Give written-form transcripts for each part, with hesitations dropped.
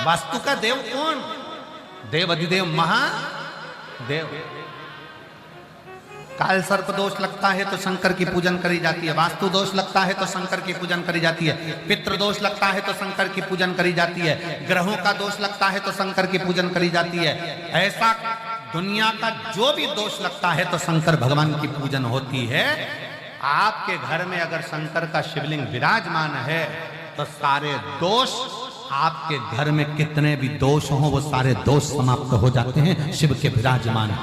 वास्तु का देव कौन? देव अधिदेव महादेव। काल सर्प दोष लगता है तो शंकर की पूजन करी जाती है, वास्तु दोष लगता है तो शंकर की पूजन करी जाती है, पितृ दोष लगता है तो शंकर की पूजन करी जाती है, ग्रहों का दोष लगता है तो शंकर की पूजन करी जाती है। ऐसा दुनिया का जो भी दोष लगता है तो शंकर भगवान की पूजन होती है। आपके घर में अगर शंकर का शिवलिंग विराजमान है तो सारे दोष, आपके घर में कितने भी दोष हो वो सारे दोष समाप्त हो जाते हैं शिव के विराजमान।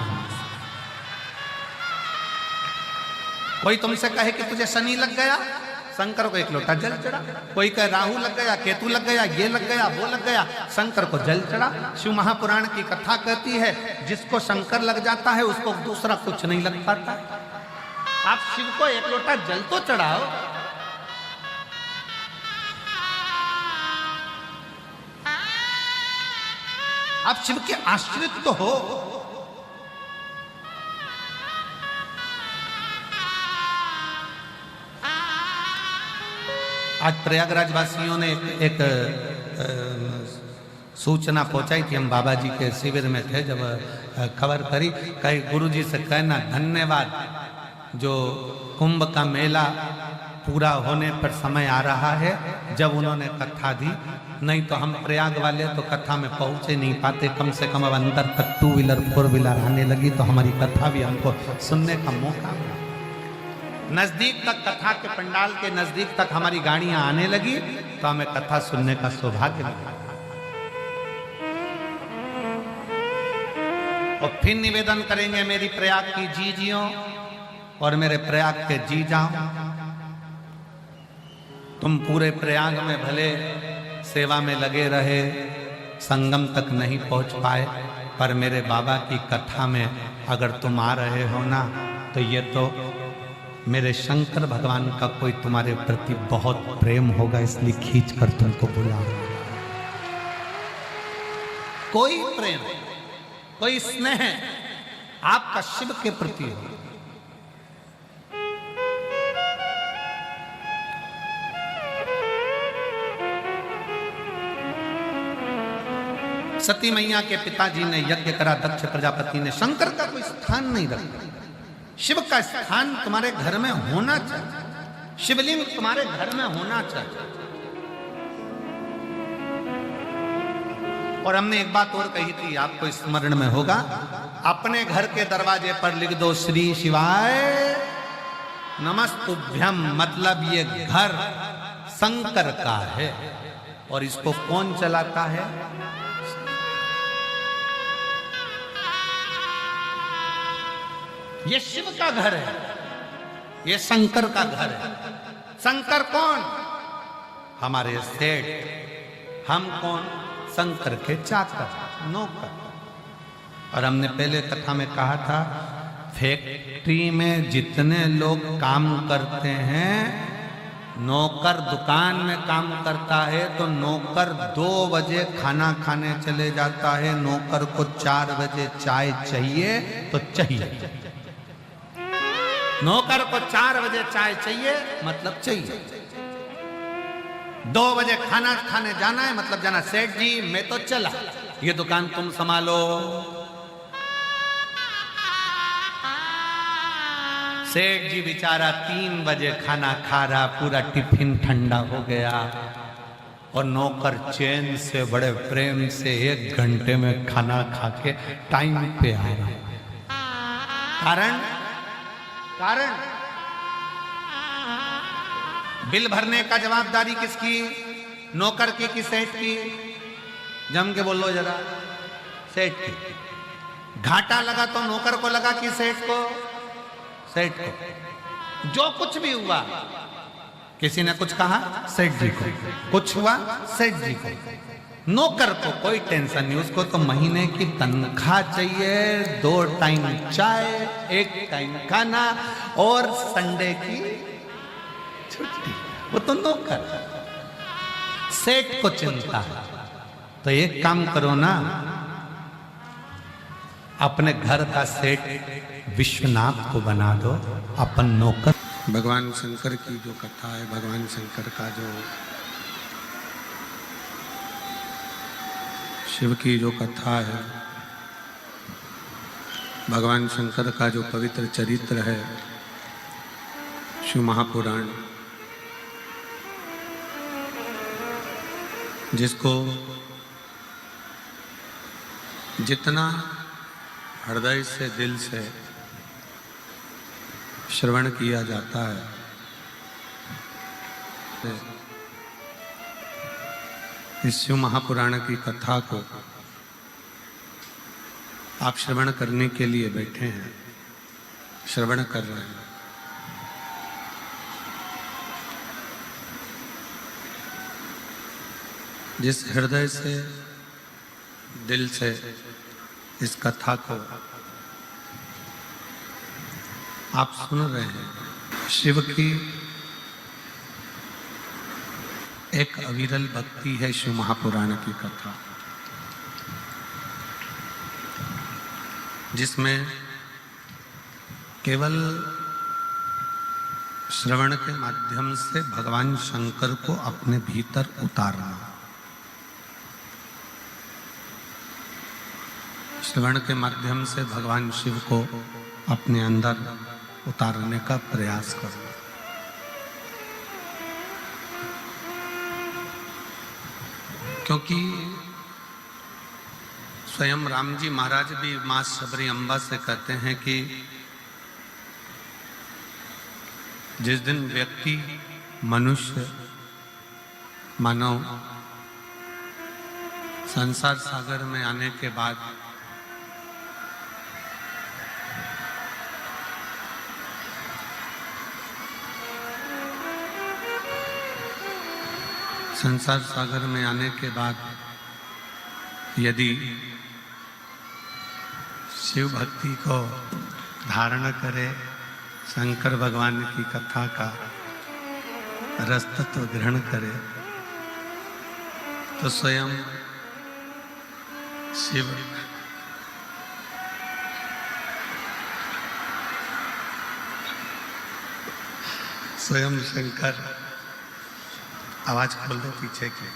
कोई तुमसे कहे कि तुझे शनि लग गया, शंकर को एक लोटा जल चढ़ा। कोई कहे राहु लग गया, केतु लग गया, ये लग गया, वो लग गया, शंकर को जल चढ़ा। शिव महापुराण की कथा कहती है जिसको शंकर लग जाता है उसको दूसरा कुछ नहीं लग पाता। आप शिव को एक लोटा जल तो चढ़ाओ। आप शिव के आश्रित तो हो। आज प्रयागराज वासियों ने एक सूचना पहुंचाई थी। हम बाबा जी के शिविर में थे, जब खबर करी, कहीं गुरुजी से कहना धन्यवाद, जो कुंभ का मेला पूरा होने पर समय आ रहा है जब उन्होंने कथा दी, नहीं तो हम प्रयाग वाले तो कथा में पहुंचे नहीं पाते। कम से कम अब अंदर तक 2 व्हीलर 4 व्हीलर आने लगी तो हमारी कथा भी हमको सुनने का मौका मिला। नजदीक तक, कथा के पंडाल के नजदीक तक हमारी गाड़ियां आने लगी तो हमें कथा सुनने का सौभाग्य मिला। और फिर निवेदन करेंगे मेरी प्रयाग की जीजियों और मेरे प्रयाग के जी जाओ। तुम पूरे प्रयाग में भले सेवा में लगे रहे, संगम तक नहीं पहुंच पाए, पर मेरे बाबा की कथा में अगर तुम आ रहे हो ना तो ये तो मेरे शंकर भगवान का कोई तुम्हारे प्रति बहुत प्रेम होगा, इसलिए खींच कर तुमको बुला। कोई प्रेम, कोई स्नेह आपका शिव के प्रति हो। सती मैया के पिताजी ने यज्ञ करा, दक्ष प्रजापति ने, शंकर का कोई स्थान नहीं रखा। शिव का स्थान तुम्हारे घर में होना चाहिए, शिवलिंग तुम्हारे घर में होना चाहिए। और हमने एक बात और कही थी, आपको स्मरण में होगा, अपने घर के दरवाजे पर लिख दो श्री शिवाय नमस्तुभ्यम, मतलब ये घर शंकर का है। और इसको कौन चलाता है? ये शिव का घर है, ये शंकर का घर है। शंकर कौन? हमारे सेठ। हम कौन? शंकर के चाकर, नौकर। और हमने पहले कथा में कहा था, फैक्ट्री में जितने लोग काम करते हैं, नौकर दुकान में काम करता है तो नौकर 2 बजे खाना खाने चले जाता है, नौकर को 4 बजे चाय चाहिए तो चाहिए। नौकर को 4 बजे चाय चाहिए मतलब चाहिए। 2 बजे खाना खाने जाना है मतलब जाना। सेठ जी मैं तो चला, ये दुकान तुम संभालो। सेठ जी बेचारा 3 बजे खाना खा रहा, पूरा टिफिन ठंडा हो गया और नौकर चैन से बड़े प्रेम से 1 घंटे में खाना खा के टाइम पे आ रहा। कारण बिल भरने का जवाबदारी किसकी? नौकर की कि सेठ की? जम के बोलो जरा। सेठ की। घाटा लगा तो नौकर को लगा कि सेठ को? सेठ को। जो कुछ भी हुआ, किसी ने कुछ कहा सेठ जी को, कुछ हुआ सेठ जी को। नौकर को कोई टेंशन नहीं, उसको तो महीने की तनख्वाह चाहिए, 2 टाइम चाय, 1 टाइम खाना और संडे की छुट्टी। वो तो नौकर। सेठ को चिंता है तो एक काम करो ना, अपने घर का सेठ विश्वनाथ को बना दो अपन नौकर। भगवान शंकर की जो कथा है, भगवान शंकर का जो शिव की जो कथा है, भगवान शंकर का जो पवित्र चरित्र है, शिव महापुराण, जिसको जितना हृदय से, दिल से श्रवण किया जाता है, इस शिव महापुराण की कथा को आप श्रवण करने के लिए बैठे हैं, श्रवण कर रहे हैं। जिस हृदय से, दिल से इस कथा को आप सुन रहे हैं, शिव की एक अविरल भक्ति है शिव महापुराण की कथा, जिसमें केवल श्रवण के माध्यम से भगवान शंकर को अपने भीतर उतारना, श्रवण के माध्यम से भगवान शिव को अपने अंदर उतारने का प्रयास करना। क्योंकि स्वयं राम जी महाराज भी मां शबरी अम्बा से कहते हैं कि जिस दिन व्यक्ति, मनुष्य, मानव संसार सागर में आने के बाद संसार सागर में आने के बाद यदि शिव भक्ति को धारण करे, शंकर भगवान की कथा का रस तत्व ग्रहण करे, तो स्वयं शिव स्वयं शंकर, आवाज खोल दो पीछे की,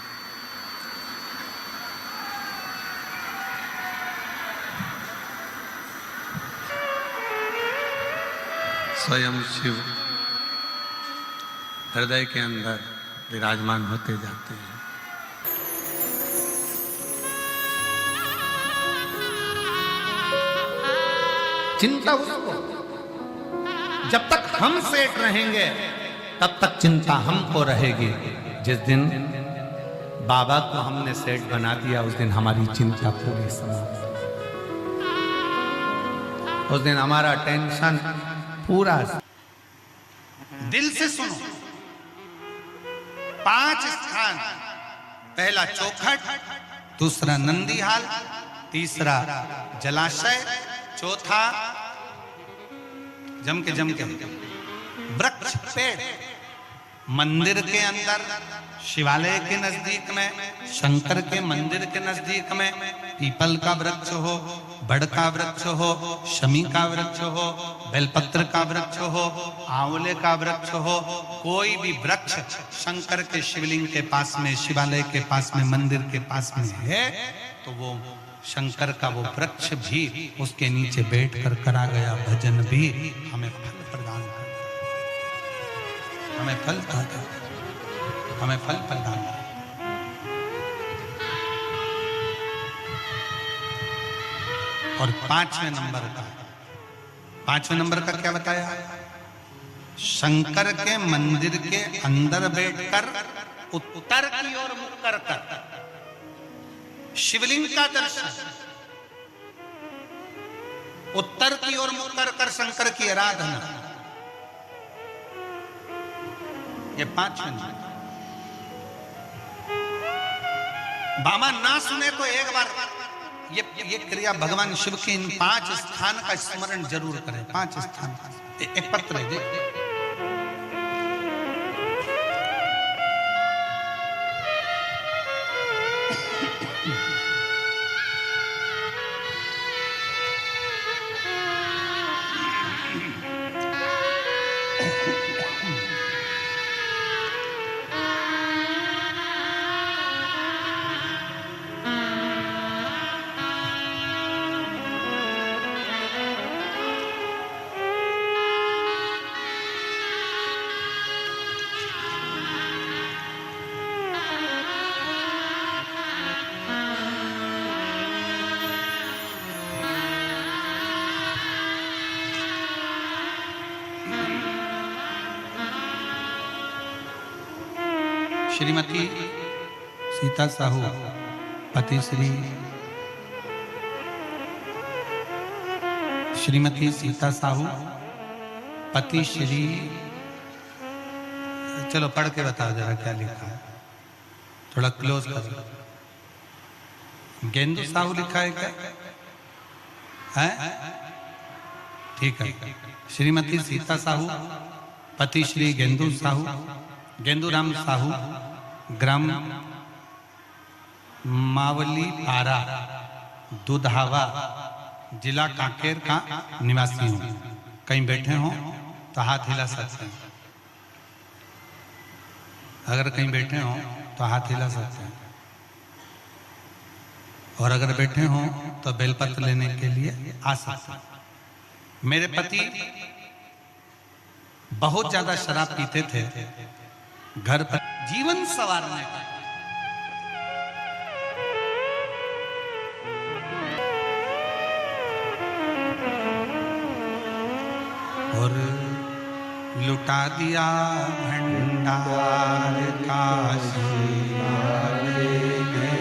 स्वयं शिव हृदय के अंदर विराजमान होते जाते हैं। चिंता उसको, जब तक हम सेठ रहेंगे तब तक चिंता हमको रहेगी। जिस दिन बाबा को हमने सेठ बना दिया, उस दिन हमारी चिंता पूरी समाप्त, उस दिन हमारा टेंशन पूरा। दिल से सुनो, 5 स्थान, पहला चौखट, दूसरा नंदीहाल, तीसरा जलाशय, चौथा जम के वृक्ष, पेड़, मंदिर के अंदर, शिवालय के नजदीक में, शंकर के मंदिर के नजदीक में पीपल का वृक्ष हो, बड़ का वृक्ष हो, शमी का वृक्ष हो, बेलपत्र का वृक्ष हो, आंवले का वृक्ष हो, कोई भी वृक्ष शंकर के शिवलिंग के पास में, शिवालय के पास में, मंदिर के पास में है, तो वो शंकर का वो वृक्ष भी, उसके नीचे बैठकर करा गया भजन भी हमें फल प्रदान करता है, हमें फल देता है, हमें फल प्रदान करता है। और 5वें नंबर का क्या बताया? शंकर के मंदिर के अंदर बैठकर उत्तर की ओर मुख कर शिवलिंग का दर्शन, उत्तर की ओर मुख कर शंकर की आराधना, ये 5वें नंबर। बाबा ना सुने तो एक बार ये क्रिया भगवान शिव के इन 5 स्थान का स्मरण जरूर करें। 5 स्थान का एक पत्र दे। श्रीमती सीता साहू पति श्रीमती सीता साहू पति श्री, चलो पढ़ के बताओ जरा क्या लिखा है, थोड़ा क्लोज करो। गेंदू साहू लिखा है क्या है? ठीक है। श्रीमती सीता साहू पति श्री गेंदू साहू, गेंदूराम साहू, ग्राम मावली पारा दुधावा जिला कांकेर का निवासी हूँ। कहीं बैठे हों तो हाथ हिला सकते हैं, अगर कहीं बैठे हों तो हाथ हिला सकते हैं, और अगर बैठे हों तो बेलपत्र लेने के लिए आ सकते हैं। मेरे पति बहुत ज्यादा शराब पीते थे, घर पर जीवन संवारने का और लुटा दिया भंडार काशी वाले ने,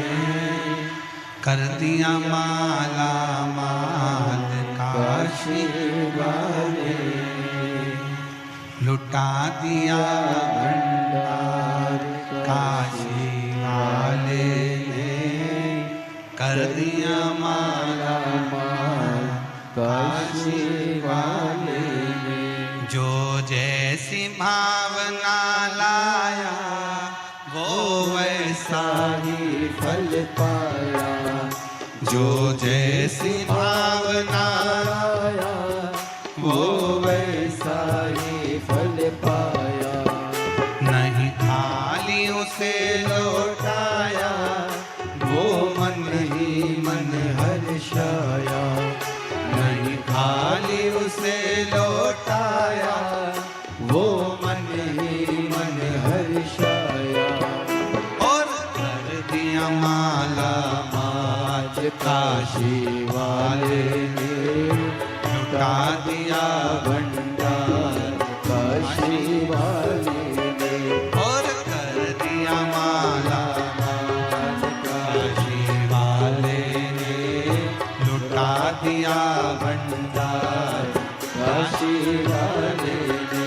कर दिया माला माल काशी वाले, लुटा दिया भंडार काशी वाले ने, कर दिया माला माल काशी वाले ने। जो जैसी भावना लाया वो वैसा ही फल पाया, जो जैसी भावना लाया वो वैसा ही फल पाया। नहीं खाली उसे लौटाया वो मन ही मन हर्षाया, नहीं खाली उसे लौटाया वो मन ही मन हर्षाया। और कर दिया माला माज काशी वाले ने, लुटा दिया भंडार काशी वाले ने, और कर दिया माला माज काशी वाले ने, लुटा दिया भंडार काशी वाले ने।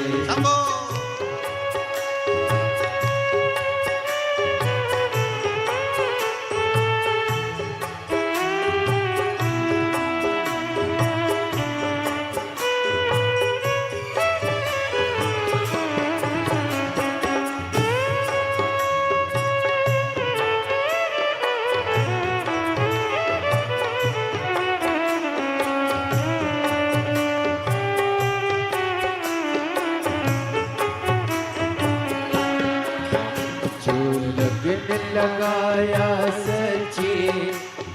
लगाया सच्ची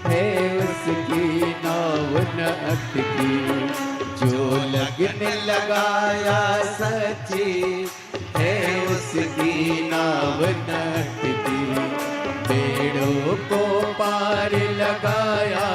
है उसकी नाव न अटकी, जो लगन लगाया सच्ची है उसकी नाव न अटकी। पेड़ों को पार लगाया